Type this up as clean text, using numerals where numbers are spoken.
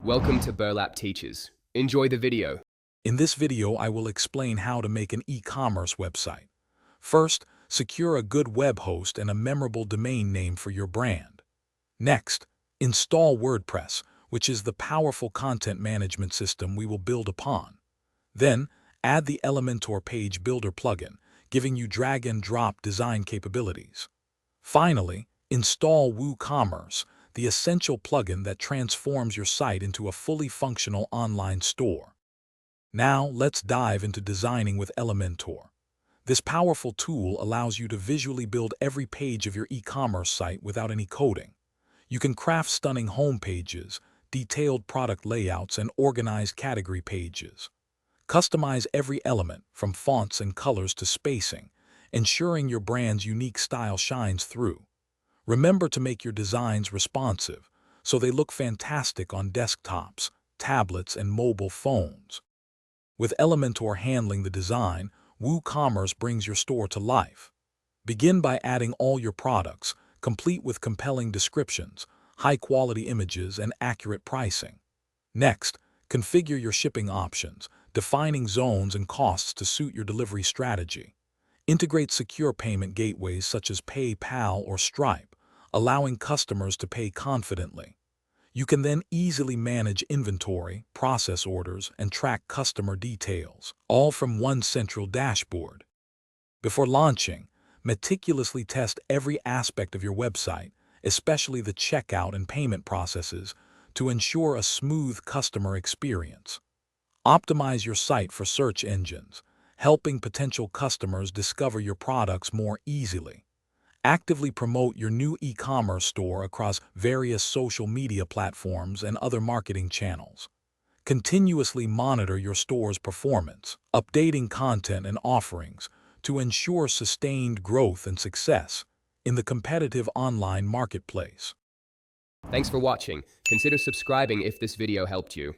Welcome to Burlap Teaches. Enjoy the video. In this video, I will explain how to make an e-commerce website. First, secure a good web host and a memorable domain name for your brand. Next, install WordPress, which is the powerful content management system we will build upon. Then, add the Elementor page builder plugin, giving you drag-and-drop design capabilities. Finally, install WooCommerce, the essential plugin that transforms your site into a fully functional online store. Now, let's dive into designing with Elementor. This powerful tool allows you to visually build every page of your e-commerce site without any coding. You can craft stunning home pages, detailed product layouts, and organized category pages. Customize every element, from fonts and colors to spacing, ensuring your brand's unique style shines through. Remember to make your designs responsive, so they look fantastic on desktops, tablets, and mobile phones. With Elementor handling the design, WooCommerce brings your store to life. Begin by adding all your products, complete with compelling descriptions, high-quality images, and accurate pricing. Next, configure your shipping options, defining zones and costs to suit your delivery strategy. Integrate secure payment gateways such as PayPal or Stripe, allowing customers to pay confidently. You can then easily manage inventory, process orders, and track customer details, all from one central dashboard. Before launching, meticulously test every aspect of your website, especially the checkout and payment processes, to ensure a smooth customer experience. Optimize your site for search engines, helping potential customers discover your products more easily. Actively promote your new e-commerce store across various social media platforms and other marketing channels. Continuously monitor your store's performance, updating content and offerings to ensure sustained growth and success in the competitive online marketplace. Thanks for watching. Consider subscribing if this video helped you.